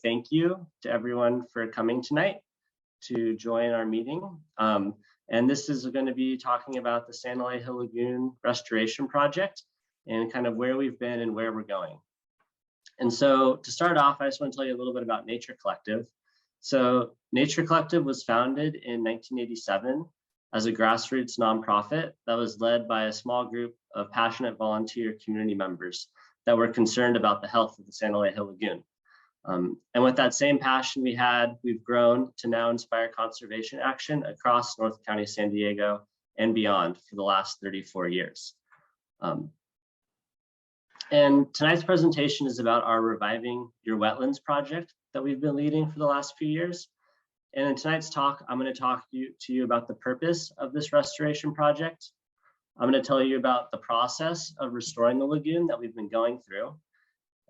thank you to everyone for coming tonight to join our meeting. And this is going to be talking about the San Elijo Lagoon Restoration Project and kind of where we've been and where we're going. And so to start off, I just want to tell you a little bit about Nature Collective. So Nature Collective was founded in 1987 as a grassroots nonprofit that was led by a small group of passionate volunteer community members that were concerned about the health of the San Elijo Lagoon. And with that same passion we've grown to now inspire conservation action across North County, San Diego, and beyond for the last 34 years. And tonight's presentation is about our Reviving Your Wetlands project that we've been leading for the last few years. And in tonight's talk, I'm going to talk to you about the purpose of this restoration project. I'm going to tell you about the process of restoring the lagoon that we've been going through.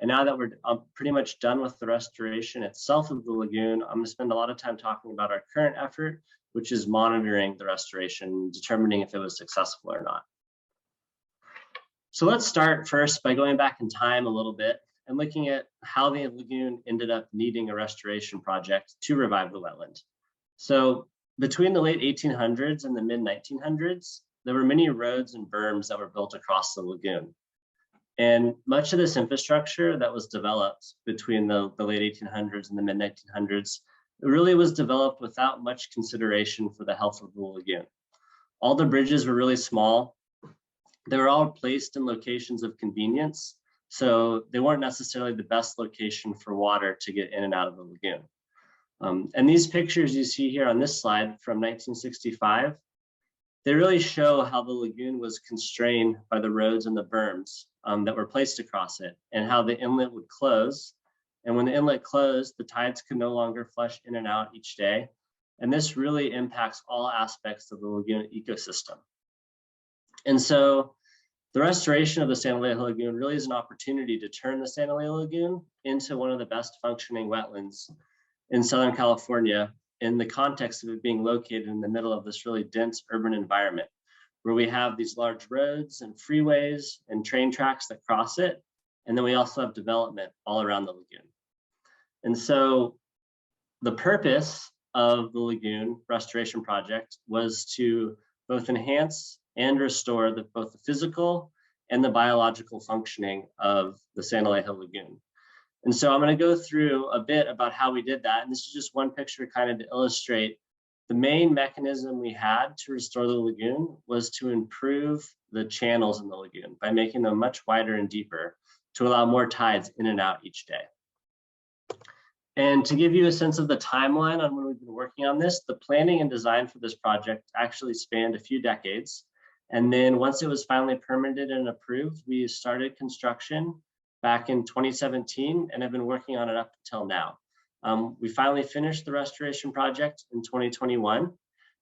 And now that we're pretty much done with the restoration itself of the lagoon, I'm going to spend a lot of time talking about our current effort, which is monitoring the restoration, determining if it was successful or not. So let's start first by going back in time a little bit and looking at how the lagoon ended up needing a restoration project to revive the wetland. So between the late 1800s and the mid 1900s, there were many roads and berms that were built across the lagoon. And much of this infrastructure that was developed between the late 1800s and the mid 1900s, it really was developed without much consideration for the health of the lagoon. All the bridges were really small. They were all placed in locations of convenience, so they weren't necessarily the best location for water to get in and out of the lagoon. And these pictures you see here on this slide from 1965, they really show how the lagoon was constrained by the roads and the berms that were placed across it, and how the inlet would close. And when the inlet closed, the tides could no longer flush in and out each day. And this really impacts all aspects of the lagoon ecosystem. And so the restoration of the San Elijo Lagoon really is an opportunity to turn the San Elijo Lagoon into one of the best functioning wetlands in Southern California, in the context of it being located in the middle of this really dense urban environment, where we have these large roads and freeways and train tracks that cross it. And then we also have development all around the lagoon. And so the purpose of the lagoon restoration project was to both enhance and restore both the physical and the biological functioning of the San Elijo Lagoon. And so I'm going to go through a bit about how we did that. And this is just one picture kind of to illustrate the main mechanism we had to restore the lagoon was to improve the channels in the lagoon by making them much wider and deeper to allow more tides in and out each day. And to give you a sense of the timeline on when we've been working on this, the planning and design for this project actually spanned a few decades. And then once it was finally permitted and approved, we started construction back in 2017 and have been working on it up until now. We finally finished the restoration project in 2021,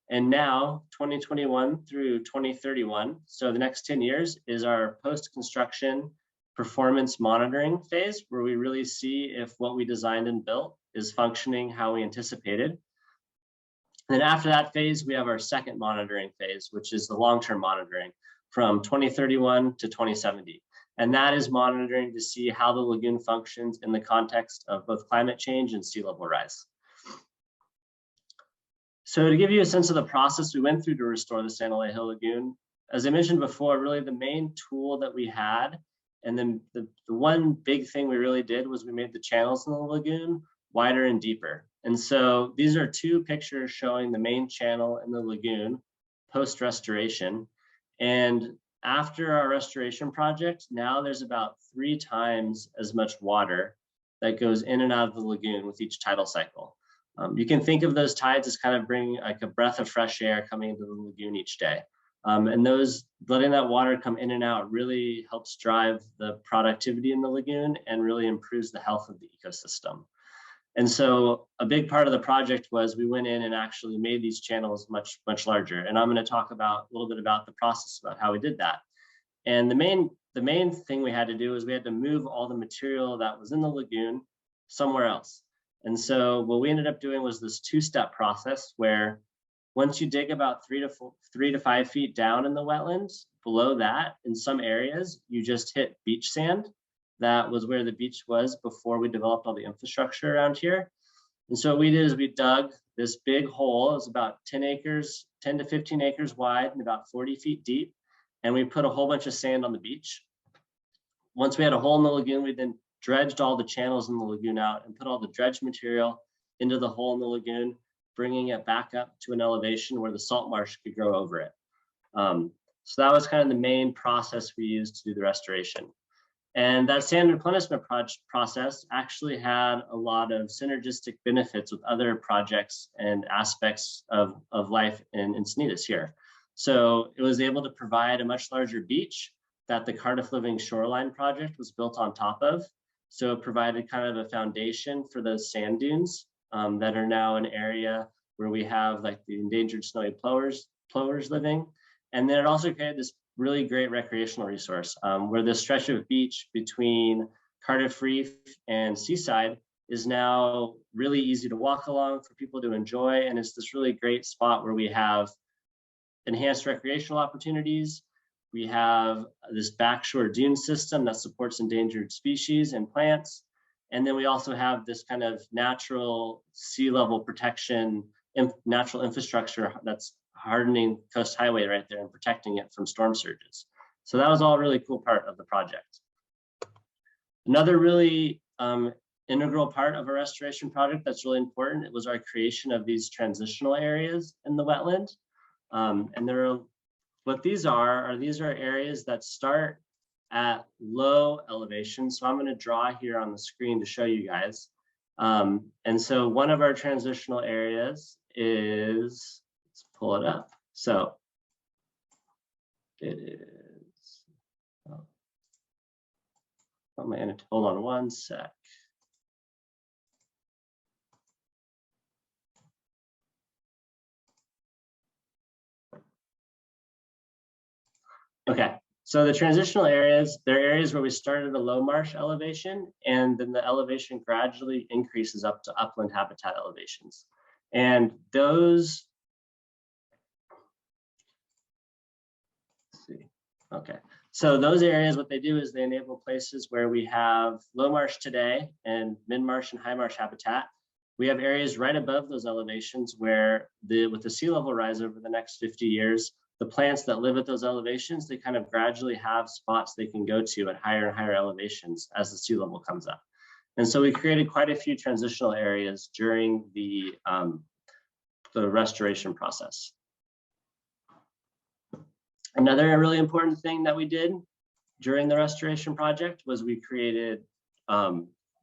and now 2021 through 2031, so the next 10 years, is our post-construction performance monitoring phase, where we really see if what we designed and built is functioning how we anticipated. And then after that phase, we have our second monitoring phase, which is the long-term monitoring from 2031 to 2070. And that is monitoring to see how the lagoon functions in the context of both climate change and sea level rise. So to give you a sense of the process we went through to restore the San Elijo Lagoon, as I mentioned before, really the main tool that we had, and then the one big thing we really did was we made the channels in the lagoon wider and deeper. And so these are two pictures showing the main channel in the lagoon post-restoration. And after our restoration project, now there's about 3 times as much water that goes in and out of the lagoon with each tidal cycle. You can think of those tides as kind of bringing like a breath of fresh air coming into the lagoon each day. And letting that water come in and out really helps drive the productivity in the lagoon and really improves the health of the ecosystem. And so a big part of the project was we went in and actually made these channels much larger. And I'm going to talk about a little bit about the process about how we did that. And the main thing we had to do is we had to move all the material that was in the lagoon somewhere else. And so what we ended up doing was this 2-step process where once you dig about 3 to 5 feet down in the wetlands, below that, in some areas, you just hit beach sand. that was where the beach was before we developed all the infrastructure around here. And so what we did is we dug this big hole. It was about 10 acres, 10 to 15 acres wide and about 40 feet deep. And we put a whole bunch of sand on the beach. Once we had a hole in the lagoon, we then dredged all the channels in the lagoon out and put all the dredged material into the hole in the lagoon, bringing it back up to an elevation where the salt marsh could grow over it. So that was kind of the main process we used to do the restoration. And that sand replenishment process actually had a lot of synergistic benefits with other projects and aspects of life in Encinitas here. So it was able to provide a much larger beach that the Cardiff Living Shoreline project was built on top of. So it provided kind of a foundation for those sand dunes that are now an area where we have like the endangered snowy plovers living. And then it also created this really great recreational resource where the stretch of beach between Cardiff Reef and Seaside is now really easy to walk along for people to enjoy. And it's this really great spot where we have enhanced recreational opportunities. We have this backshore dune system that supports endangered species and plants. And then we also have this kind of natural sea level protection, natural infrastructure that's hardening Coast Highway right there and protecting it from storm surges. So that was all a really cool part of the project. Another really integral part of a restoration project that's really important, it was our creation of these transitional areas in the wetland. And what these are areas that start at low elevation. So I'm going to draw here on the screen to show you guys. And so one of our transitional areas is, let's pull it up. So it is, hold on one sec. Okay, so the transitional areas, they're areas where we start at a low marsh elevation, and then the elevation gradually increases up to upland habitat elevations. And those, let's see, okay. So those areas, what they do is they enable places where we have low marsh today and mid marsh and high marsh habitat. We have areas right above those elevations where with the sea level rise over the next 50 years, the plants that live at those elevations, they kind of gradually have spots they can go to at higher and higher elevations as the sea level comes up. And so we created quite a few transitional areas during the restoration process. Another really important thing that we did during the restoration project was we created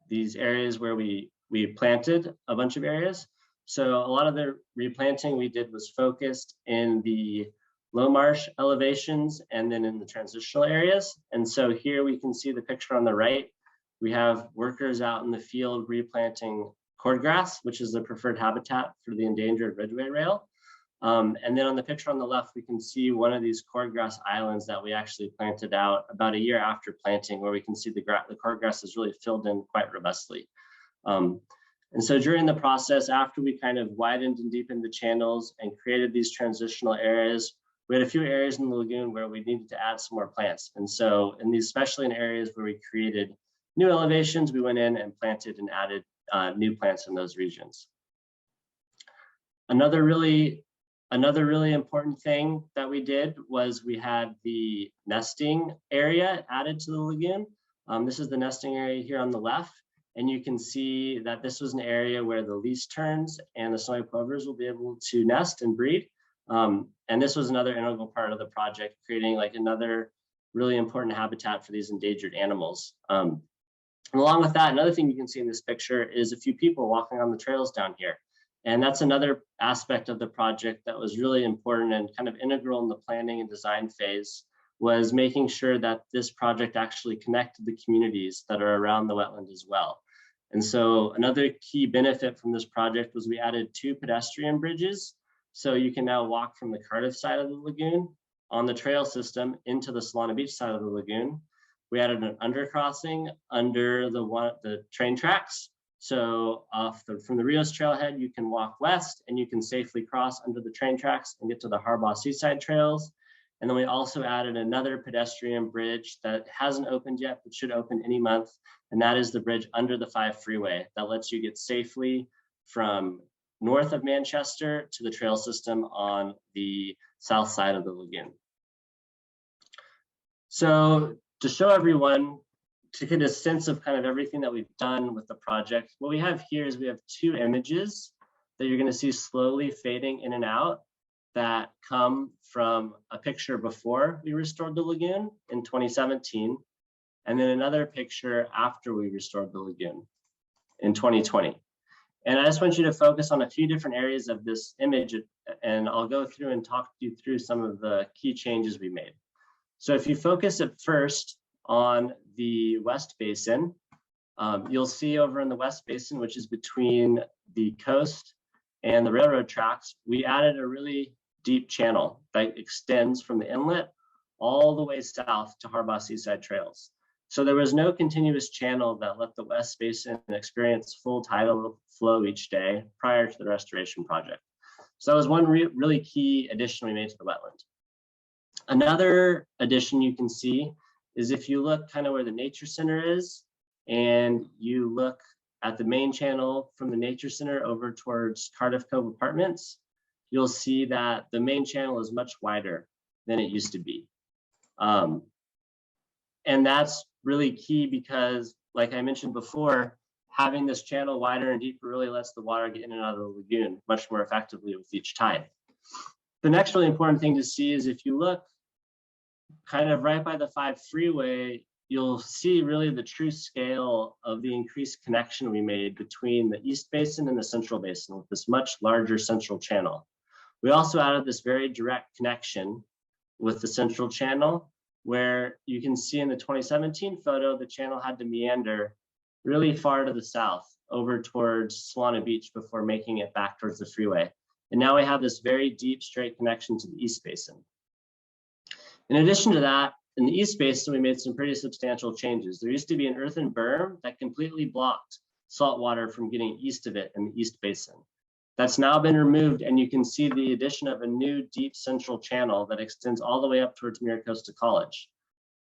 these areas where we planted a bunch of areas. So a lot of the replanting we did was focused in the low marsh elevations and then in the transitional areas. And so here we can see the picture on the right. We have workers out in the field replanting cordgrass, which is the preferred habitat for the endangered ridgeway rail. And then on the picture on the left, we can see one of these cordgrass islands that we actually planted out about a year after planting, where we can see the cordgrass is really filled in quite robustly. And so during the process, after we kind of widened and deepened the channels and created these transitional areas, we had a few areas in the lagoon where we needed to add some more plants. And so in these, especially in areas where we created new elevations, we went in and planted and added new plants in those regions. Another really important thing that we did was we had the nesting area added to the lagoon. This is the nesting area here on the left. And you can see that this was an area where the least terns and the snowy plovers will be able to nest and breed. And this was another integral part of the project, creating like another really important habitat for these endangered animals. And along with that, another thing you can see in this picture is a few people walking on the trails down here. And that's another aspect of the project that was really important and kind of integral in the planning and design phase, was making sure that this project actually connected the communities that are around the wetland as well. And so another key benefit from this project was we added 2 pedestrian bridges. So you can now walk from the Cardiff side of the lagoon on the trail system into the Solana Beach side of the lagoon. We added an undercrossing under the train tracks. So from the Rios trailhead, you can walk west and you can safely cross under the train tracks and get to the Harbaugh Seaside trails. And then we also added another pedestrian bridge that hasn't opened yet, but should open any month. And that is the bridge under the 5 freeway that lets you get safely from north of Manchester to the trail system on the south side of the lagoon. So to show everyone, to get a sense of kind of everything that we've done with the project, what we have here is we have 2 images that you're going to see slowly fading in and out that come from a picture before we restored the lagoon in 2017, and then another picture after we restored the lagoon in 2020. And I just want you to focus on a few different areas of this image, and I'll go through and talk you through some of the key changes we made. So if you focus at first on the West Basin, you'll see over in the West Basin, which is between the coast and the railroad tracks, we added a really deep channel that extends from the inlet all the way south to Harbaugh Seaside Trails. So there was no continuous channel that let the West Basin experience full tidal flow each day prior to the restoration project. So that was one really key addition we made to the wetland. Another addition you can see is if you look kind of where the nature center is, and you look at the main channel from the nature center over towards Cardiff Cove Apartments, you'll see that the main channel is much wider than it used to be. And that's really key because, like I mentioned before, having this channel wider and deeper really lets the water get in and out of the lagoon much more effectively with each tide. The next really important thing to see is if you look kind of right by the 5 freeway, you'll see really the true scale of the increased connection we made between the East Basin and the Central Basin with this much larger central channel. We also added this very direct connection with the central channel, where you can see in the 2017 photo, the channel had to meander really far to the south over towards Solana Beach before making it back towards the freeway. And now we have this very deep, straight connection to the East Basin. In addition to that, in the East Basin, we made some pretty substantial changes. There used to be an earthen berm that completely blocked salt water from getting east of it in the East Basin. That's now been removed, and you can see the addition of a new deep central channel that extends all the way up towards Miracosta College.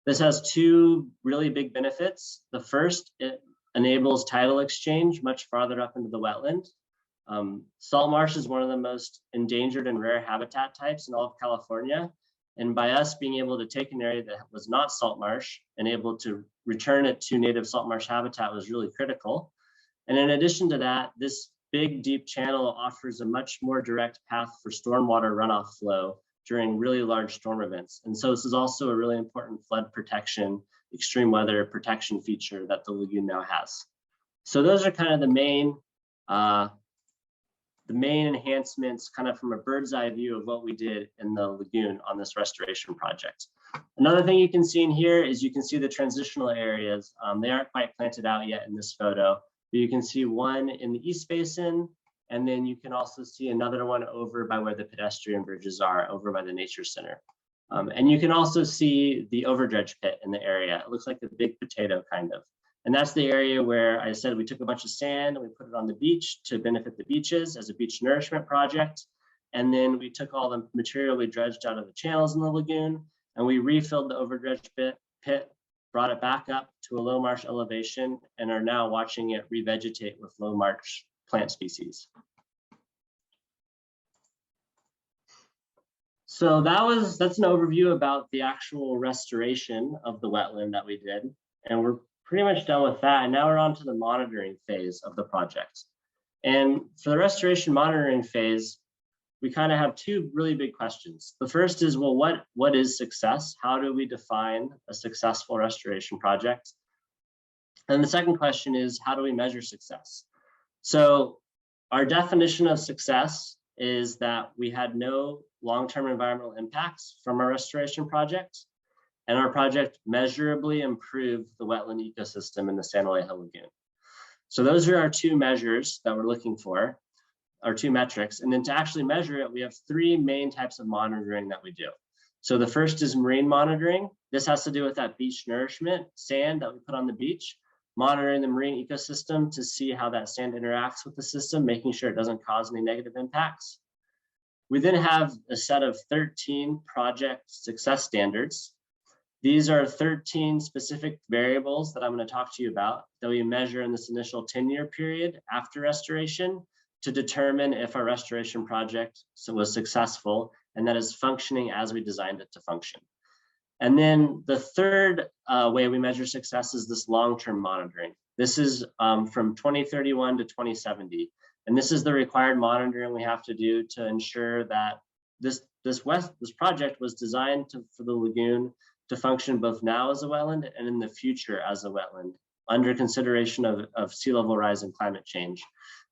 This has 2 really big benefits. The first, it enables tidal exchange much farther up into the wetland. Salt marsh is one of the most endangered and rare habitat types in all of California. And by us being able to take an area that was not salt marsh and able to return it to native salt marsh habitat was really critical. And in addition to that, this big deep channel offers a much more direct path for stormwater runoff flow during really large storm events. And so this is also a really important flood protection, extreme weather protection feature that the lagoon now has. So those are kind of the main enhancements kind of from a bird's eye view of what we did in the lagoon on this restoration project. Another thing you can see in here is you can see the transitional areas. They aren't quite planted out yet in this photo, but you can see one in the East Basin, and then you can also see another one over by where the pedestrian bridges are, over by the nature center. And you can also see the overdredge pit in the area. It looks like a big potato kind of. And that's the area where I said we took a bunch of sand and we put it on the beach to benefit the beaches as a beach nourishment project. And then we took all the material we dredged out of the channels in the lagoon, and we refilled the overdredge pit, brought it back up to a low marsh elevation, and are now watching it revegetate with low marsh plant species. So that's an overview about the actual restoration of the wetland that we did. And we're pretty much done with that. And now we're on to the monitoring phase of the project. And for the restoration monitoring phase, we kind of have 2 really big questions. The first is, well, what is success? How do we define a successful restoration project? And the second question is, how do we measure success? So our definition of success is that we had no long-term environmental impacts from our restoration project, and our project measurably improved the wetland ecosystem in the San Elijo Lagoon. So those are our 2 measures that we're looking for, our 2 metrics. And then to actually measure it, we have 3 main types of monitoring that we do. So the first is marine monitoring. This has to do with that beach nourishment sand that we put on the beach, monitoring the marine ecosystem to see how that sand interacts with the system, making sure it doesn't cause any negative impacts. We then have a set of 13 project success standards. These are 13 specific variables that I'm going to talk to you about that we measure in this initial 10-year period after restoration to determine if our restoration project was successful and that is functioning as we designed it to function. And then the third way we measure success is this long-term monitoring. This is from 2031 to 2070. And this is the required monitoring we have to do to ensure that this project was designed for the lagoon to function both now as a wetland and in the future as a wetland, under consideration of sea level rise and climate change.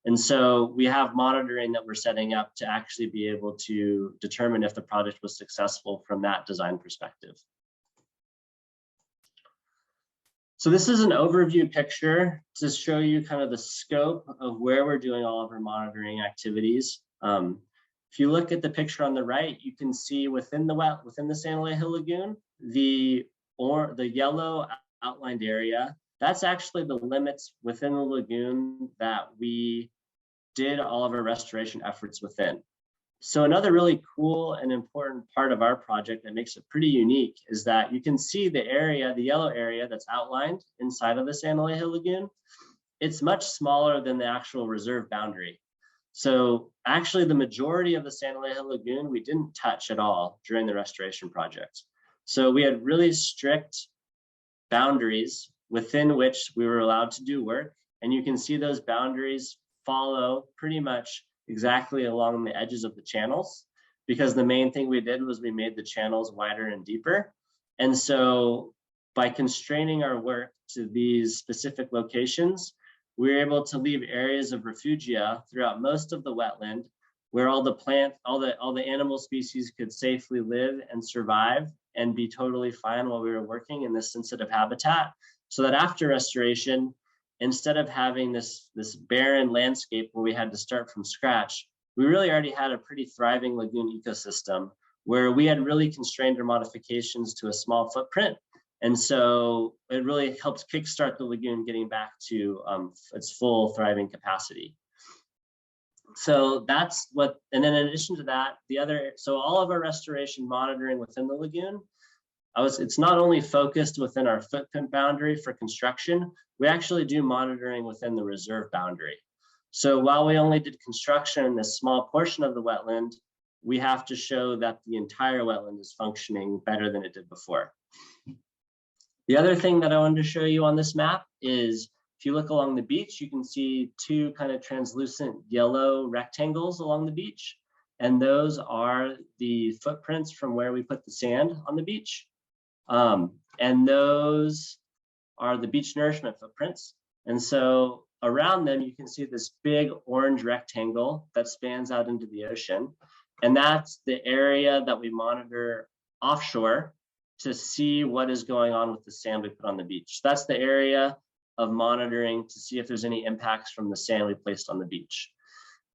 And so we have monitoring that we're setting up to actually be able to determine if the project was successful from that design perspective. So this is an overview picture to show you kind of the scope of where we're doing all of our monitoring activities. If you look at the picture on the right, you can see within the San Elijo Lagoon, the yellow outlined area, that's actually the limits within the lagoon that we did all of our restoration efforts within. So another really cool and important part of our project that makes it pretty unique is that you can see the area, the yellow area that's outlined inside of the San Elijo Lagoon. It's much smaller than the actual reserve boundary. So actually the majority of the San Elijo Lagoon, we didn't touch at all during the restoration project. So we had really strict boundaries within which we were allowed to do work. And you can see those boundaries follow pretty much exactly along the edges of the channels, because the main thing we did was we made the channels wider and deeper. And so by constraining our work to these specific locations, we were able to leave areas of refugia throughout most of the wetland where all the animal species could safely live and survive and be totally fine while we were working in this sensitive habitat, so that after restoration, instead of having this barren landscape where we had to start from scratch, we really already had a pretty thriving lagoon ecosystem where we had really constrained our modifications to a small footprint. And so it really helped kickstart the lagoon getting back to its full thriving capacity. So that's what, and then in addition to that, so all of our restoration monitoring within the lagoon, it's not only focused within our footprint boundary for construction, we actually do monitoring within the reserve boundary. So while we only did construction in this small portion of the wetland, we have to show that the entire wetland is functioning better than it did before. The other thing that I wanted to show you on this map is, if you look along the beach, you can see two kind of translucent yellow rectangles along the beach. And those are the footprints from where we put the sand on the beach. And those are the beach nourishment footprints. And so around them, you can see this big orange rectangle that spans out into the ocean. And that's the area that we monitor offshore to see what is going on with the sand we put on the beach. That's the area of monitoring to see if there's any impacts from the sand we placed on the beach.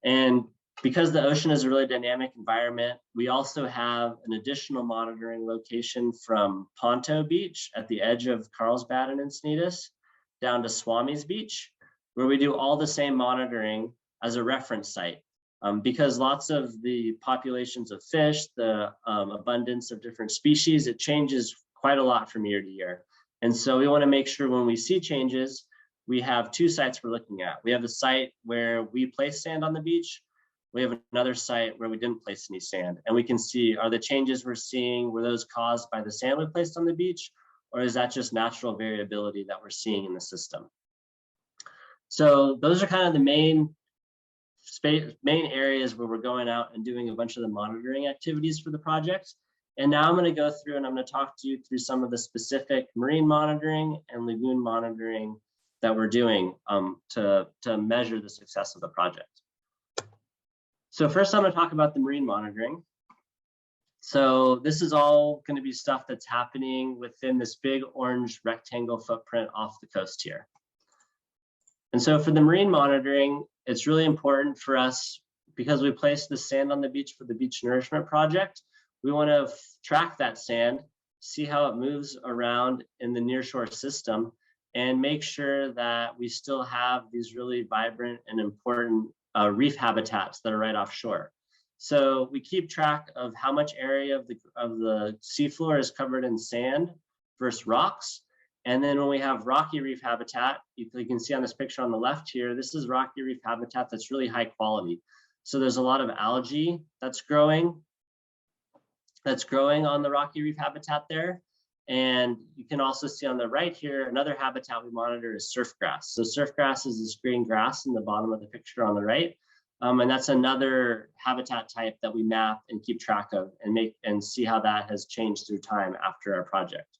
And because the ocean is a really dynamic environment, we also have an additional monitoring location from Ponto Beach at the edge of Carlsbad and Encinitas down to Swami's Beach, where we do all the same monitoring as a reference site. Because lots of the populations of fish, the abundance of different species, it changes quite a lot from year to year. And so we want to make sure when we see changes, we have two sites we're looking at. We have a site where we place sand on the beach. We have another site where we didn't place any sand. And we can see, are the changes we're seeing, were those caused by the sand we placed on the beach? Or is that just natural variability that we're seeing in the system? So those are kind of the main areas where we're going out and doing a bunch of the monitoring activities for the project. And now I'm going to go through and I'm going to talk to you through some of the specific marine monitoring and lagoon monitoring that we're doing to measure the success of the project. So first I'm going to talk about the marine monitoring. So this is all going to be stuff that's happening within this big orange rectangle footprint off the coast here. And so for the marine monitoring, it's really important for us, because we place the sand on the beach for the beach nourishment project, we want to track that sand, see how it moves around in the nearshore system, and make sure that we still have these really vibrant and important reef habitats that are right offshore. So we keep track of how much area of the seafloor is covered in sand versus rocks. And then when we have rocky reef habitat, you can see on this picture on the left here, this is rocky reef habitat that's really high quality. So there's a lot of algae that's growing on the rocky reef habitat there. And you can also see on the right here, another habitat we monitor is surf grass. So surf grass is this green grass in the bottom of the picture on the right. And that's another habitat type that we map and keep track of and see how that has changed through time after our project.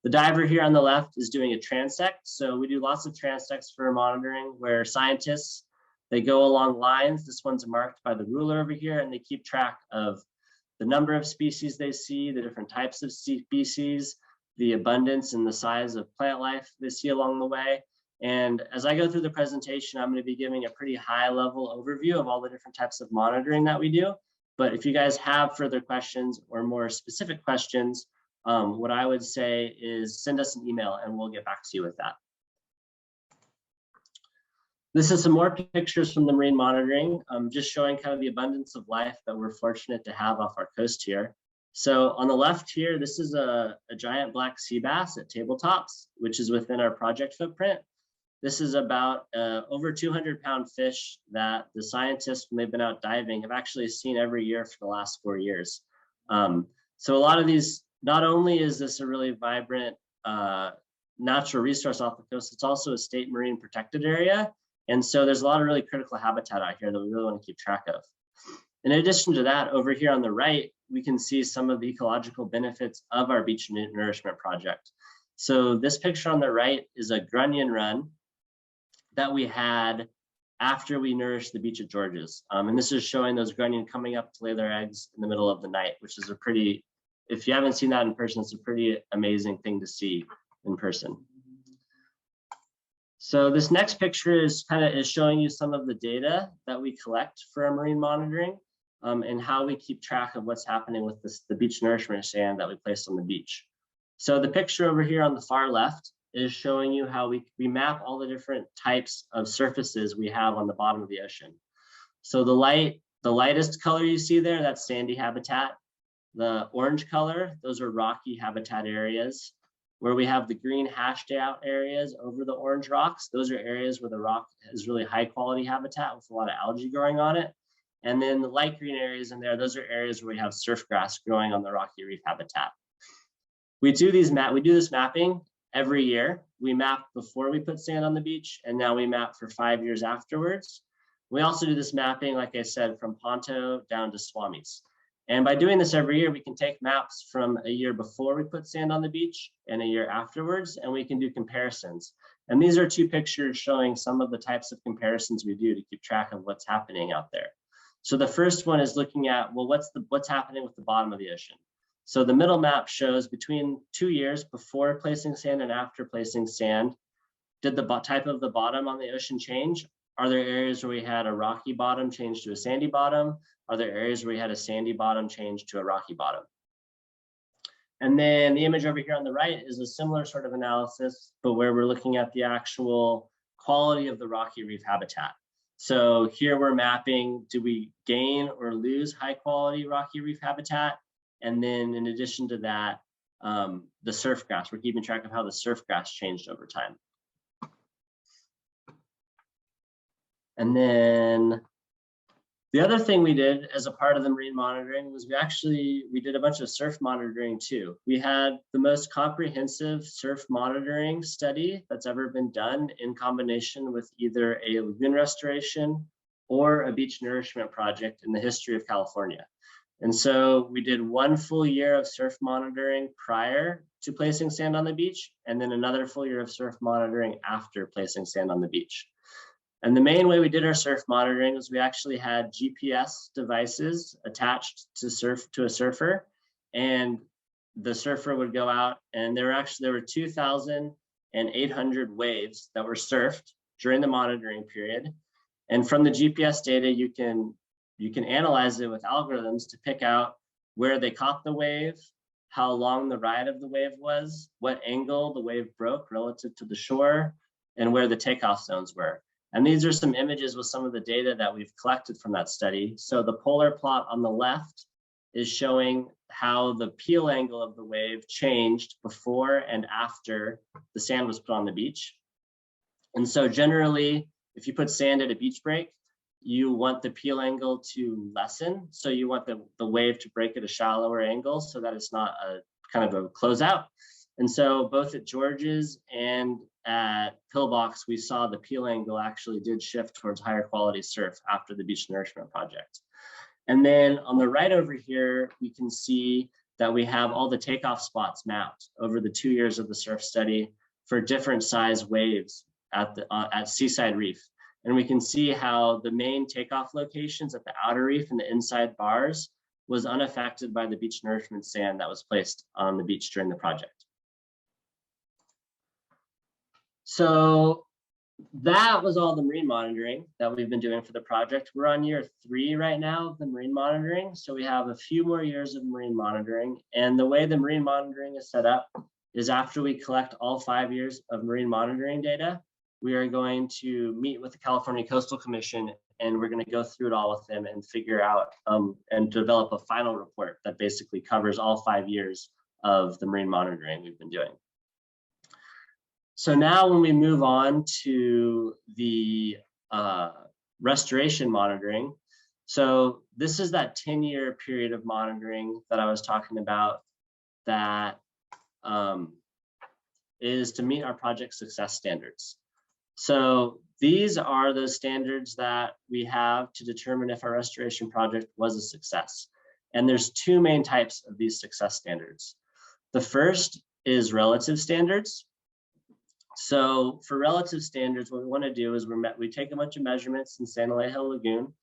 The diver here on the left is doing a transect. So we do lots of transects for monitoring where scientists, they go along lines. This one's marked by the ruler over here, and they keep track of the number of species they see, the different types of species, the abundance and the size of plant life they see along the way. And as I go through the presentation, I'm going to be giving a pretty high level overview of all the different types of monitoring that we do. But if you guys have further questions or more specific questions, what I would say is send us an email and we'll get back to you with that. This is some more pictures from the marine monitoring, just showing kind of the abundance of life that we're fortunate to have off our coast here. So on the left here, this is a giant black sea bass at tabletops, which is within our project footprint. This is about over 200-pound fish that the scientists, when they've been out diving, have actually seen every year for the last 4 years. So a lot of these, not only is this a really vibrant natural resource off the coast, it's also a state marine protected area. And so there's a lot of really critical habitat out here that we really want to keep track of. In addition to that, over here on the right, we can see some of the ecological benefits of our beach nourishment project. So this picture on the right is a grunion run that we had after we nourished the beach at George's. And this is showing those grunion coming up to lay their eggs in the middle of the night, which is a pretty, if you haven't seen that in person, it's a pretty amazing thing to see in person. So this next picture is showing you some of the data that we collect for our marine monitoring and how we keep track of what's happening with the beach nourishment sand that we place on the beach. So the picture over here on the far left is showing you how we map all the different types of surfaces we have on the bottom of the ocean. So the lightest color you see there, that's sandy habitat. The orange color, those are rocky habitat areas. Where we have the green hashed out areas over the orange rocks, those are areas where the rock has really high quality habitat with a lot of algae growing on it. And then the light green areas in there, those are areas where we have surf grass growing on the rocky reef habitat. We do this mapping every year. We map before we put sand on the beach, and now we map for 5 years afterwards. We also do this mapping, like I said, from Ponto down to Swamis. And by doing this every year, we can take maps from a year before we put sand on the beach and a year afterwards, and we can do comparisons. And these are two pictures showing some of the types of comparisons we do to keep track of what's happening out there. So the first one is looking at, well, what's happening with the bottom of the ocean? So the middle map shows between 2 years before placing sand and after placing sand, did the type of the bottom on the ocean change? Are there areas where we had a rocky bottom change to a sandy bottom? Are there areas where we had a sandy bottom change to a rocky bottom? And then the image over here on the right is a similar sort of analysis, but where we're looking at the actual quality of the rocky reef habitat. So here we're mapping, do we gain or lose high quality rocky reef habitat? And then in addition to that, the surf grass, we're keeping track of how the surf grass changed over time. And then the other thing we did as a part of the marine monitoring was we did a bunch of surf monitoring too. We had the most comprehensive surf monitoring study that's ever been done in combination with either a lagoon restoration or a beach nourishment project in the history of California. And so we did 1 full year of surf monitoring prior to placing sand on the beach, and then another full year of surf monitoring after placing sand on the beach. And the main way we did our surf monitoring was we actually had GPS devices attached to a surfer, and the surfer would go out, and there were 2,800 waves that were surfed during the monitoring period. And from the GPS data, you can analyze it with algorithms to pick out where they caught the wave, how long the ride of the wave was, what angle the wave broke relative to the shore, and where the takeoff zones were. And these are some images with some of the data that we've collected from that study. So the polar plot on the left is showing how the peel angle of the wave changed before and after the sand was put on the beach. And so generally, if you put sand at a beach break, you want the peel angle to lessen. So you want the wave to break at a shallower angle so that it's not a kind of a closeout. And so both at George's and at Pillbox, we saw the peel angle actually did shift towards higher quality surf after the beach nourishment project. And then on the right over here, we can see that we have all the takeoff spots mapped over the 2 years of the surf study for different size waves at Seaside Reef. And we can see how the main takeoff locations at the outer reef and the inside bars was unaffected by the beach nourishment sand that was placed on the beach during the project. So that was all the marine monitoring that we've been doing for the project. We're on year 3 right now of the marine monitoring. So we have a few more years of marine monitoring. And the way the marine monitoring is set up is after we collect all 5 years of marine monitoring data, we are going to meet with the California Coastal Commission, and we're going to go through it all with them and figure out and develop a final report that basically covers all 5 years of the marine monitoring we've been doing. So now when we move on to the restoration monitoring, so this is that 10-year period of monitoring that I was talking about that is to meet our project success standards. So these are those standards that we have to determine if our restoration project was a success. And there's 2 main types of these success standards. The first is relative standards. So for relative standards, what we want to do is we take a bunch of measurements in San Elijo Lagoon,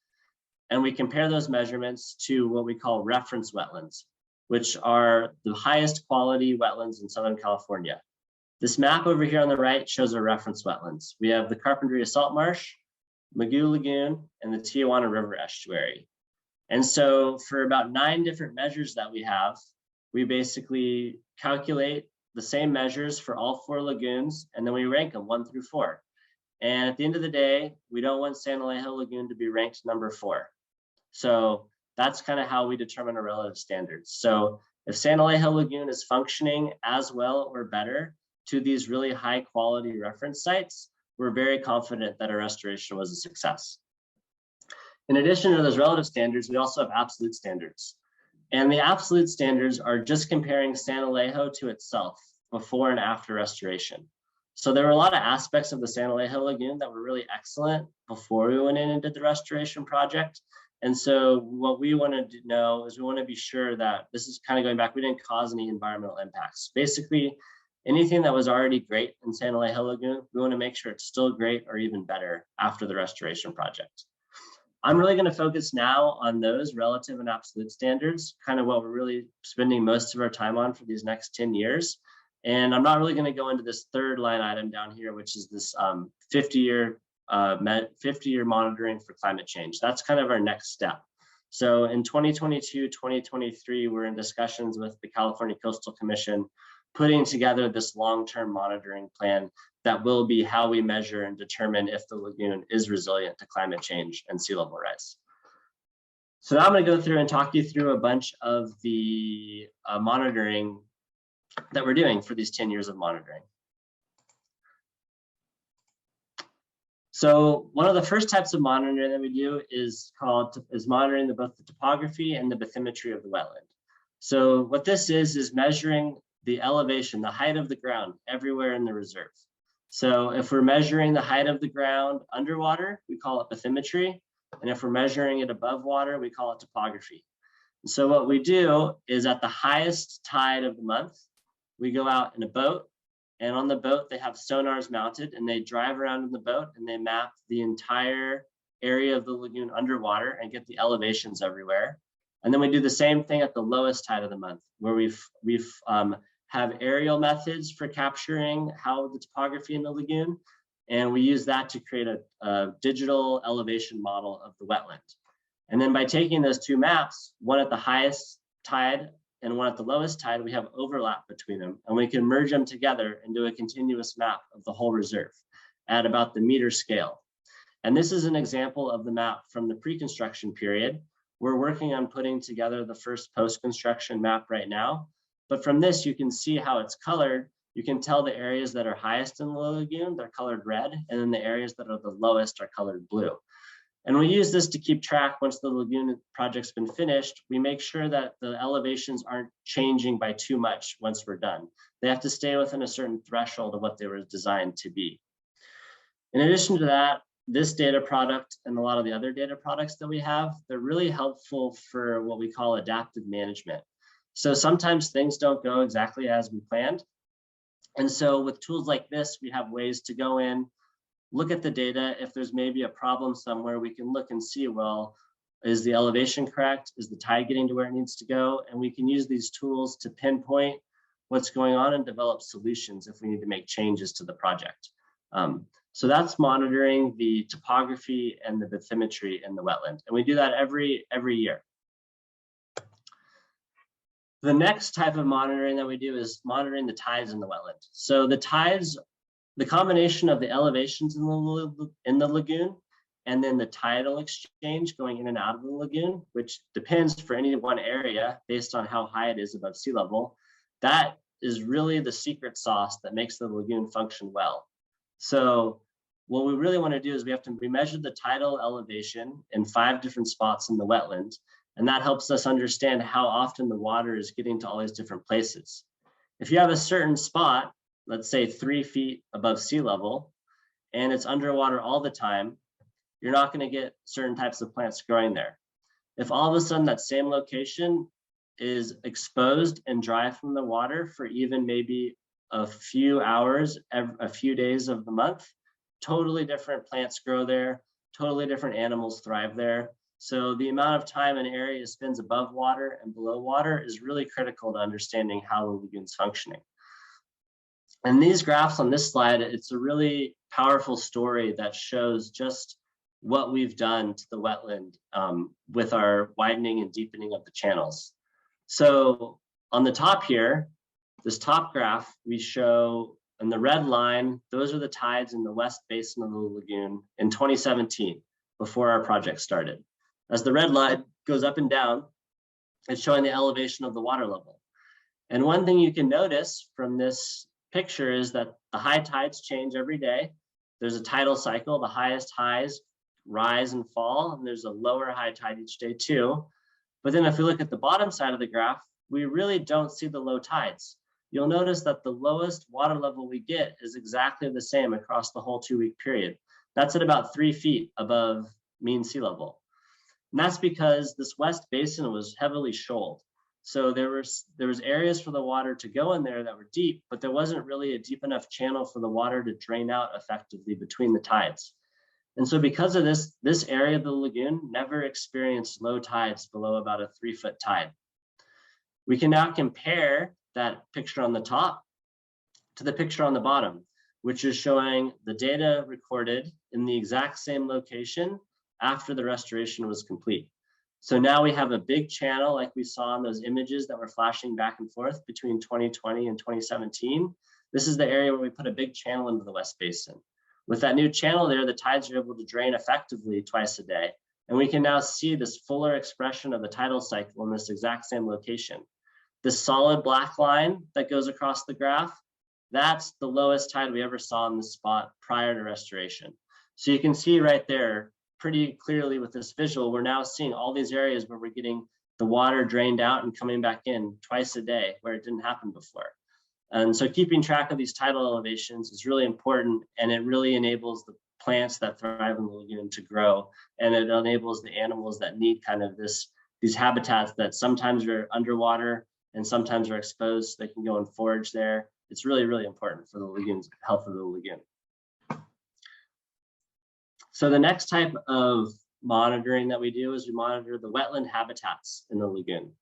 and we compare those measurements to what we call reference wetlands, which are the highest quality wetlands in Southern California. This map over here on the right shows our reference wetlands. We have the Carpinteria Salt Marsh, Magoo Lagoon, and the Tijuana River Estuary. And so for about 9 different measures that we have, we basically calculate the same measures for all 4 lagoons, and then we rank them 1 through 4. And at the end of the day, we don't want San Elijo Lagoon to be ranked number 4. So that's kind of how we determine our relative standards. So if San Elijo Lagoon is functioning as well or better to these really high quality reference sites, we're very confident that our restoration was a success. In addition to those relative standards, we also have absolute standards. And the absolute standards are just comparing San Elijo to itself before and after restoration. So there were a lot of aspects of the San Elijo Lagoon that were really excellent before we went in and did the restoration project. And so what we wanted to know is we want to be sure that this is kind of going back, we didn't cause any environmental impacts. Basically, anything that was already great in San Elijo Lagoon, we want to make sure it's still great or even better after the restoration project. I'm really going to focus now on those relative and absolute standards, kind of what we're really spending most of our time on for these next 10 years. And I'm not really going to go into this third line item down here, which is this 50-year monitoring for climate change. That's kind of our next step. So in 2022, 2023, we're in discussions with the California Coastal Commission, putting together this long-term monitoring plan that will be how we measure and determine if the lagoon is resilient to climate change and sea level rise. So now I'm going to go through and talk you through a bunch of the monitoring that we're doing for these 10 years of monitoring. So one of the first types of monitoring that we do is monitoring both the topography and the bathymetry of the wetland. So what this is measuring the elevation, the height of the ground everywhere in the reserve. So if we're measuring the height of the ground underwater, we call it bathymetry. And if we're measuring it above water, we call it topography. And so what we do is at the highest tide of the month, we go out in a boat, and on the boat, they have sonars mounted, and they drive around in the boat and they map the entire area of the lagoon underwater and get the elevations everywhere. And then we do the same thing at the lowest tide of the month, where we've have aerial methods for capturing how the topography in the lagoon, and we use that to create a digital elevation model of the wetland. And then by taking those 2 maps, one at the highest tide and one at the lowest tide, we have overlap between them, and we can merge them together and do a continuous map of the whole reserve at about the meter scale. And this is an example of the map from the pre-construction period. We're working on putting together the first post-construction map right now. But from this, you can see how it's colored. You can tell the areas that are highest in the lagoon, they're colored red, and then the areas that are the lowest are colored blue. And we use this to keep track. Once the lagoon project's been finished, we make sure that the elevations aren't changing by too much once we're done. They have to stay within a certain threshold of what they were designed to be. In addition to that, this data product and a lot of the other data products that we have, they're really helpful for what we call adaptive management. So sometimes things don't go exactly as we planned. And so with tools like this, we have ways to go in, look at the data. If there's maybe a problem somewhere, we can look and see, well, is the elevation correct? Is the tide getting to where it needs to go? And we can use these tools to pinpoint what's going on and develop solutions if we need to make changes to the project. So that's monitoring the topography and the bathymetry in the wetland. And we do that every year. The next type of monitoring that we do is monitoring the tides in the wetland. So the tides, the combination of the elevations in the lagoon and then the tidal exchange going in and out of the lagoon, which depends for any one area based on how high it is above sea level, that is really the secret sauce that makes the lagoon function well. So what we really want to do is we measure the tidal elevation in 5 different spots in the wetland, and that helps us understand how often the water is getting to all these different places. If you have a certain spot, let's say 3 feet above sea level, and it's underwater all the time, you're not going to get certain types of plants growing there. If all of a sudden that same location is exposed and dry from the water for even maybe a few hours, a few days of the month, totally different plants grow there, totally different animals thrive there. So the amount of time an area spends above water and below water is really critical to understanding how the lagoon's functioning. And these graphs on this slide, it's a really powerful story that shows just what we've done to the wetland with our widening and deepening of the channels. So on the top here, this top graph, we show in the red line, those are the tides in the west basin of the lagoon in 2017, before our project started. As the red line goes up and down, it's showing the elevation of the water level. And one thing you can notice from this picture is that the high tides change every day. There's a tidal cycle, the highest highs rise and fall, and there's a lower high tide each day too. But then if we look at the bottom side of the graph, we really don't see the low tides. You'll notice that the lowest water level we get is exactly the same across the whole 2-week period. That's at about 3 feet above mean sea level. And that's because this west basin was heavily shoaled. So there was areas for the water to go in there that were deep, but there wasn't really a deep enough channel for the water to drain out effectively between the tides. And so because of this area of the lagoon never experienced low tides below about a 3-foot tide. We can now compare that picture on the top to the picture on the bottom, which is showing the data recorded in the exact same location after the restoration was complete. So now we have a big channel like we saw in those images that were flashing back and forth between 2020 and 2017. This is the area where we put a big channel into the West Basin. With that new channel there, the tides are able to drain effectively twice a day. And we can now see this fuller expression of the tidal cycle in this exact same location. This solid black line that goes across the graph, that's the lowest tide we ever saw in this spot prior to restoration. So you can see right there pretty clearly with this visual, we're now seeing all these areas where we're getting the water drained out and coming back in twice a day where it didn't happen before. And so keeping track of these tidal elevations is really important, and it really enables the plants that thrive in the lagoon to grow, and it enables the animals that need kind of these habitats that sometimes are underwater and sometimes are exposed, so they can go and forage there. It's really, really important for the lagoon's health of the lagoon. So the next type of monitoring that we do is we monitor the wetland habitats in the lagoon.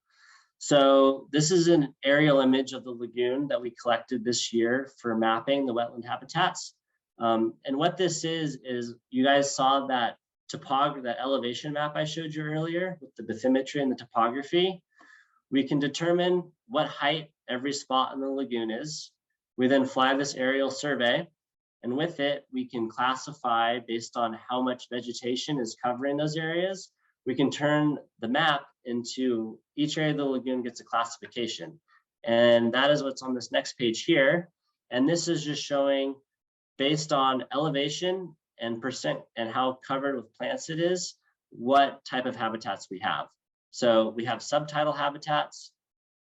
So this is an aerial image of the lagoon that we collected this year for mapping the wetland habitats. And what this is you guys saw that elevation map I showed you earlier with the bathymetry and the topography. We can determine what height every spot in the lagoon is. We then fly this aerial survey, And with it, we can classify based on how much vegetation is covering those areas. We can turn the map into each area of the lagoon gets a classification. And that is what's on this next page here. And this is just showing based on elevation and percent and how covered with plants it is, what type of habitats we have. So we have subtidal habitats,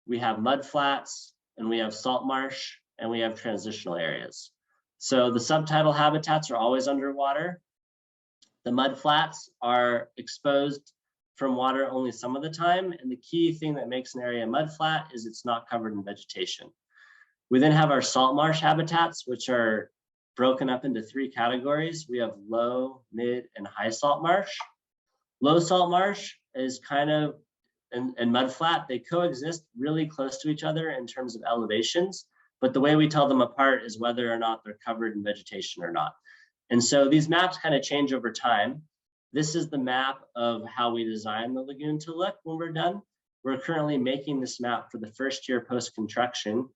we have mudflats, and we have salt marsh, and we have transitional areas. So the subtidal habitats are always underwater. The mudflats are exposed from water only some of the time. And the key thing that makes an area mudflat is it's not covered in vegetation. We then have our salt marsh habitats, which are broken up into 3 categories. We have low, mid, and high salt marsh. Low salt marsh is kind of, and mudflat, they coexist really close to each other in terms of elevations, but the way we tell them apart is whether or not they're covered in vegetation or not. And so these maps kind of change over time. This is the map of how we design the lagoon to look when we're done. We're currently making this map for the first year post-construction.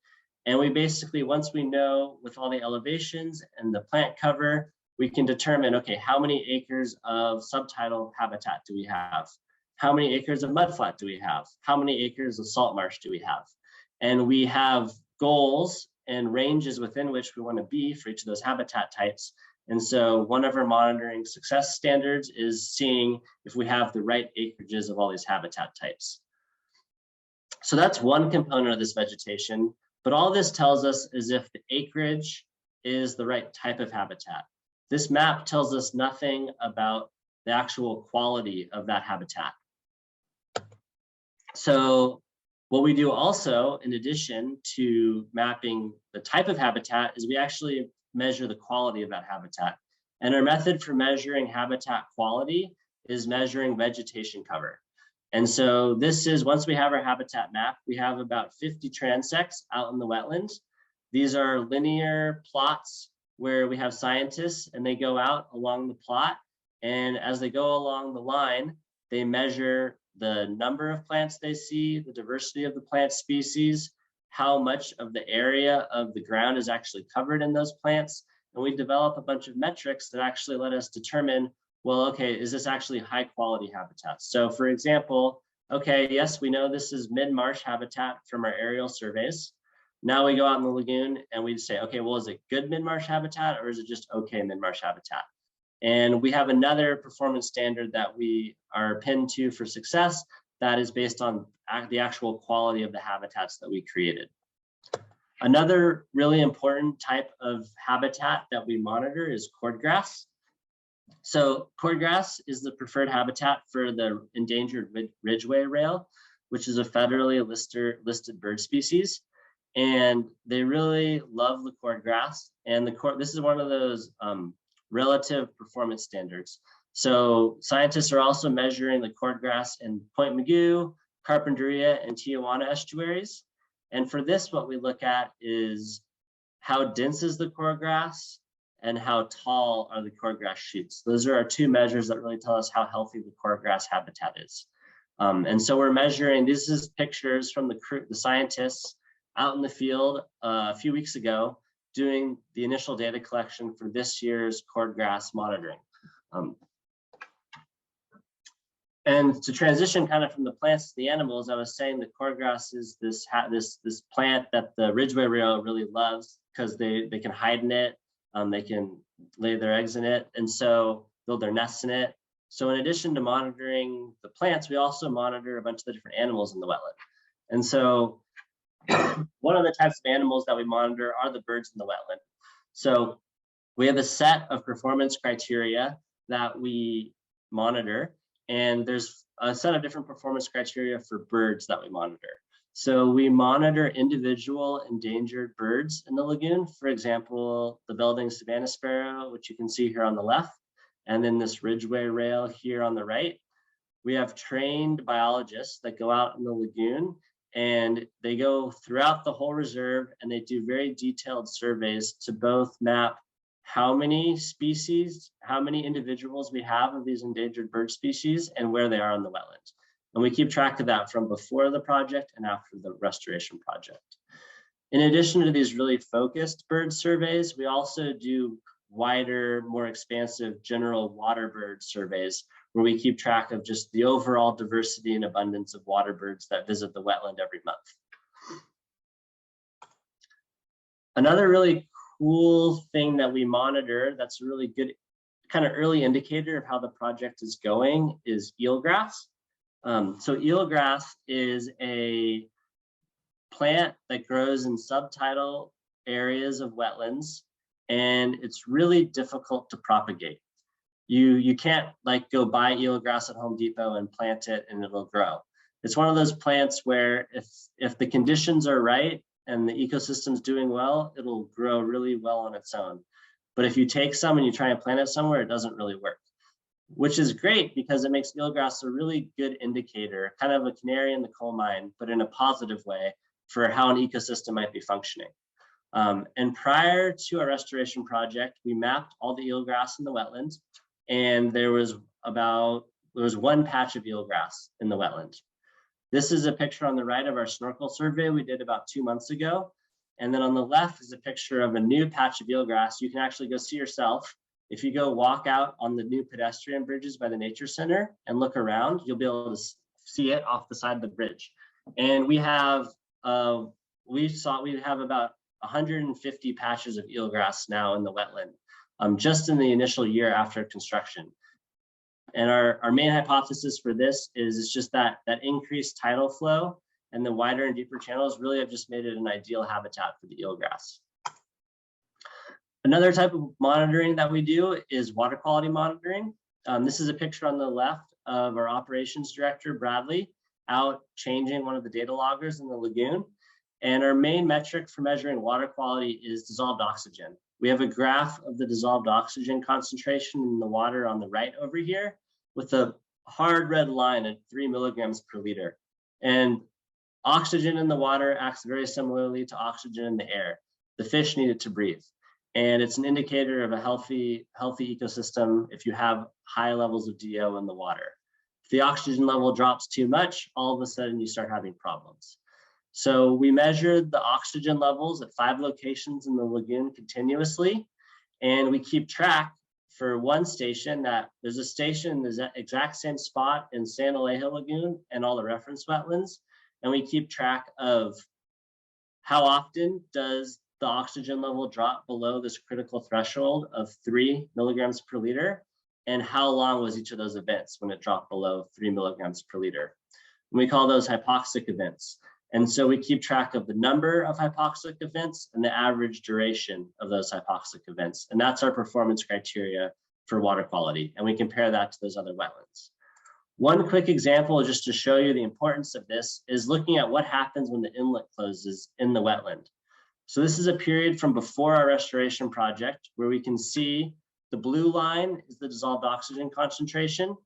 And we basically, once we know with all the elevations and the plant cover, we can determine, okay, how many acres of subtidal habitat do we have? How many acres of mudflat do we have? How many acres of salt marsh do we have? And we have goals and ranges within which we want to be for each of those habitat types. And so one of our monitoring success standards is seeing if we have the right acreages of all these habitat types. So that's one component of this vegetation, but all this tells us is if the acreage is the right type of habitat. This map tells us nothing about the actual quality of that habitat. So what we do also, in addition to mapping the type of habitat, is we actually measure the quality of that habitat. And our method for measuring habitat quality is measuring vegetation cover. And so this is, once we have our habitat map, we have about 50 transects out in the wetlands. These are linear plots where we have scientists and they go out along the plot. And as they go along the line, they measure the number of plants they see, the diversity of the plant species, how much of the area of the ground is actually covered in those plants. And we develop a bunch of metrics that actually let us determine, well, okay, is this actually high quality habitat? So for example, okay, yes, we know this is mid-marsh habitat from our aerial surveys. Now we go out in the lagoon and we say, okay, well, is it good mid-marsh habitat or is it just okay mid-marsh habitat? And we have another performance standard that we are pinned to for success that is based on the actual quality of the habitats that we created. Another really important type of habitat that we monitor is cordgrass. So cordgrass is the preferred habitat for the endangered ridgeway rail, which is a federally listed bird species. And they really love the cordgrass. And this is one of those relative performance standards. So scientists are also measuring the cordgrass in Point Mugu, Carpinteria, and Tijuana estuaries. And for this, what we look at is how dense is the cordgrass and how tall are the cordgrass shoots. Those are our 2 measures that really tell us how healthy the cordgrass habitat is. And so we're measuring, this is pictures from the scientists out in the field a few weeks ago doing the initial data collection for this year's cordgrass monitoring. And to transition kind of from the plants to the animals, I was saying that cordgrass is this plant that the ridgeway rail really loves because they can hide in it, they can lay their eggs in it, and so build their nests in it. So in addition to monitoring the plants, we also monitor a bunch of the different animals in the wetland. And so one of the types of animals that we monitor are the birds in the wetland. So we have a set of performance criteria that we monitor, and there's a set of different performance criteria for birds that we monitor. So we monitor individual endangered birds in the lagoon. For example, the Belding savanna sparrow, which you can see here on the left, and then this ridgeway rail here on the right. We have trained biologists that go out in the lagoon and they go throughout the whole reserve and they do very detailed surveys to both map how many species, how many individuals we have of these endangered bird species and where they are on the wetlands. And we keep track of that from before the project and after the restoration project. In addition to these really focused bird surveys, we also do wider, more expansive general water bird surveys, where we keep track of just the overall diversity and abundance of water birds that visit the wetland every month. Another really cool thing that we monitor that's a really good kind of early indicator of how the project is going is eelgrass. So eelgrass is a plant that grows in subtidal areas of wetlands, and it's really difficult to propagate. You can't like go buy eelgrass at Home Depot and plant it and it'll grow. It's one of those plants where if the conditions are right and the ecosystem's doing well, it'll grow really well on its own. But if you take some and you try and plant it somewhere, it doesn't really work, which is great because it makes eelgrass a really good indicator, kind of a canary in the coal mine, but in a positive way for how an ecosystem might be functioning. And prior to our restoration project, we mapped all the eelgrass in the wetland, and there was one patch of eelgrass in the wetland. This is a picture on the right of our snorkel survey we did about 2 months ago. And then on the left is a picture of a new patch of eelgrass. You can actually go see yourself. If you go walk out on the new pedestrian bridges by the Nature Center and look around, you'll be able to see it off the side of the bridge. And we have about 150 patches of eelgrass now in the wetland, just in the initial year after construction. And our main hypothesis for this is it's just that increased tidal flow and the wider and deeper channels really have just made it an ideal habitat for the eelgrass. Another type of monitoring that we do is water quality monitoring. This is a picture on the left of our operations director, Bradley, out changing one of the data loggers in the lagoon. And our main metric for measuring water quality is dissolved oxygen. We have a graph of the dissolved oxygen concentration in the water on the right over here with a hard red line at 3 milligrams per liter. And oxygen in the water acts very similarly to oxygen in the air. The fish need it to breathe. And it's an indicator of a healthy ecosystem if you have high levels of DO in the water. If the oxygen level drops too much, all of a sudden you start having problems. So we measured the oxygen levels at 5 locations in the lagoon continuously, and we keep track for one station that there's a station in the exact same spot in San Elijo Lagoon and all the reference wetlands, and we keep track of how often does the oxygen level drop below this critical threshold of 3 milligrams per liter, and how long was each of those events when it dropped below 3 milligrams per liter. And we call those hypoxic events. And so we keep track of the number of hypoxic events and the average duration of those hypoxic events. And that's our performance criteria for water quality. And we compare that to those other wetlands. One quick example, just to show you the importance of this, is looking at what happens when the inlet closes in the wetland. So this is a period from before our restoration project where we can see the blue line is the dissolved oxygen concentration.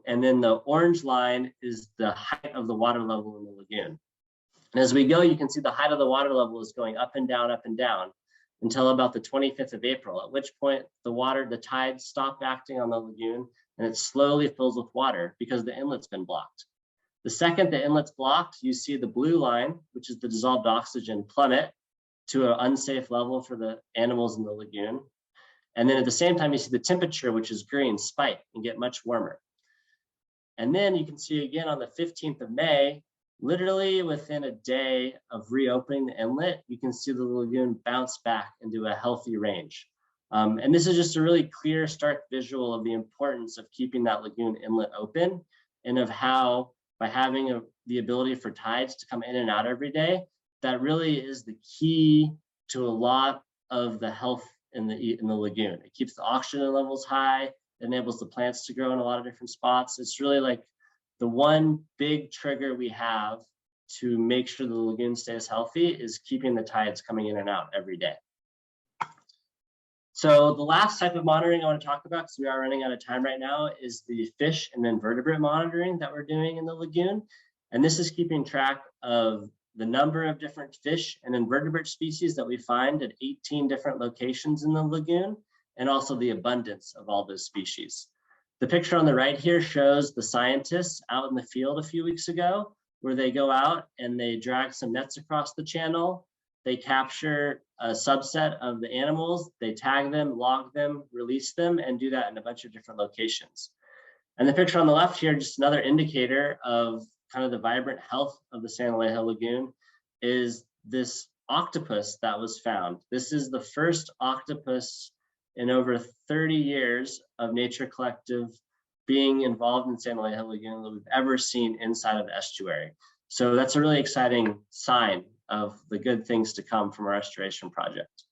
And then the orange line is the height of the water level in the lagoon. And as we go, you can see the height of the water level is going up and down until about the 25th of April, at which point the tides stop acting on the lagoon and it slowly fills with water because the inlet's been blocked. The second the inlet's blocked, you see the blue line, which is the dissolved oxygen, plummet to an unsafe level for the animals in the lagoon. And then at the same time, you see the temperature, which is green, spike and get much warmer. And then you can see again on the 15th of May, literally within a day of reopening the inlet, you can see the lagoon bounce back into a healthy range. And this is just a really clear, stark visual of the importance of keeping that lagoon inlet open and of how, by having the ability for tides to come in and out every day, that really is the key to a lot of the health in the lagoon. It keeps the oxygen levels high, it enables the plants to grow in a lot of different spots. It's really like the one big trigger we have to make sure the lagoon stays healthy is keeping the tides coming in and out every day. So the last type of monitoring I want to talk about, because we are running out of time right now, is the fish and invertebrate monitoring that we're doing in the lagoon. And this is keeping track of the number of different fish and invertebrate species that we find at 18 different locations in the lagoon, and also the abundance of all those species. The picture on the right here shows the scientists out in the field a few weeks ago, where they go out and they drag some nets across the channel. They capture a subset of the animals, they tag them, log them, release them, and do that in a bunch of different locations. And the picture on the left here, just another indicator of kind of the vibrant health of the San Elijo Lagoon, is this octopus that was found. This is the first octopus in over 30 years of Nature Collective being involved in San Elijo Lagoon that we've ever seen inside of the estuary. So that's a really exciting sign of the good things to come from our restoration project.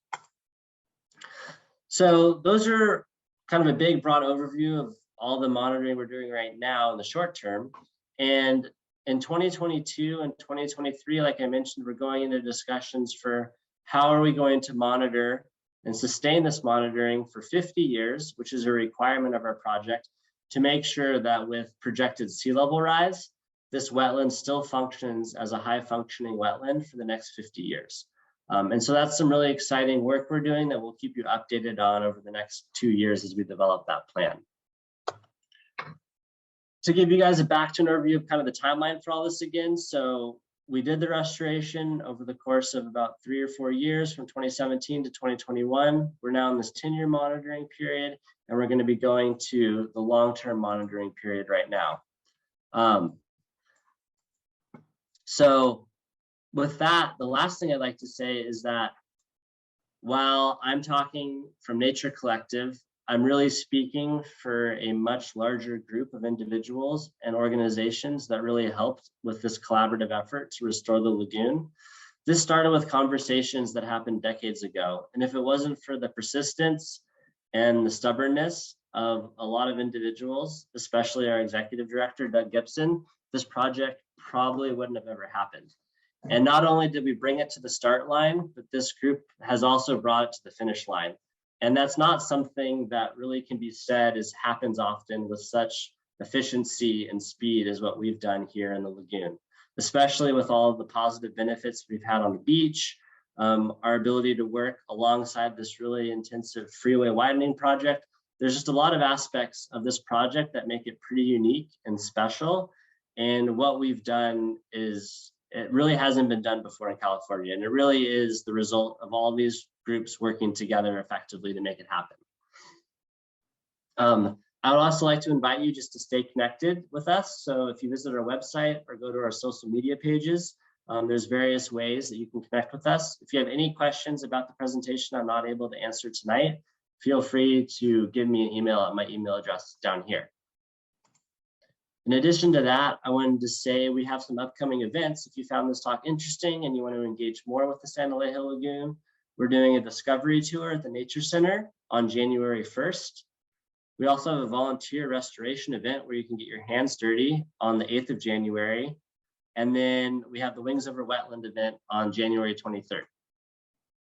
So those are kind of a big, broad overview of all the monitoring we're doing right now in the short term. And in 2022 and 2023, like I mentioned, we're going into discussions for how are we going to monitor and sustain this monitoring for 50 years, which is a requirement of our project, to make sure that with projected sea level rise, this wetland still functions as a high functioning wetland for the next 50 years. And so that's some really exciting work we're doing that we'll keep you updated on over the next 2 years as we develop that plan. To give you guys a overview of kind of the timeline for all this again. So we did the restoration over the course of about 3 or 4 years from 2017 to 2021. We're now in this 10-year monitoring period, and we're going to be going to the long-term monitoring period right now. So with that, the last thing I'd like to say is that while I'm talking from Nature Collective, I'm really speaking for a much larger group of individuals and organizations that really helped with this collaborative effort to restore the lagoon. This started with conversations that happened decades ago. And if it wasn't for the persistence and the stubbornness of a lot of individuals, especially our executive director, Doug Gibson, this project probably wouldn't have ever happened. And not only did we bring it to the start line, but this group has also brought it to the finish line. And that's not something that really can be said as happens often with such efficiency and speed as what we've done here in the lagoon, especially with all of the positive benefits we've had on the beach, our ability to work alongside this really intensive freeway widening project. There's just a lot of aspects of this project that make it pretty unique and special. And what we've done is, it really hasn't been done before in California. And it really is the result of all these groups working together effectively to make it happen. I would also like to invite you just to stay connected with us. So if you visit our website or go to our social media pages, there's various ways that you can connect with us. If you have any questions about the presentation I'm not able to answer tonight, feel free to give me an email at my email address down here. In addition to that, I wanted to say we have some upcoming events. If you found this talk interesting and you want to engage more with the San Elijo Lagoon, we're doing a discovery tour at the Nature Center on January 1st. We also have a volunteer restoration event where you can get your hands dirty on the 8th of January. And then we have the Wings Over Wetland event on January 23rd.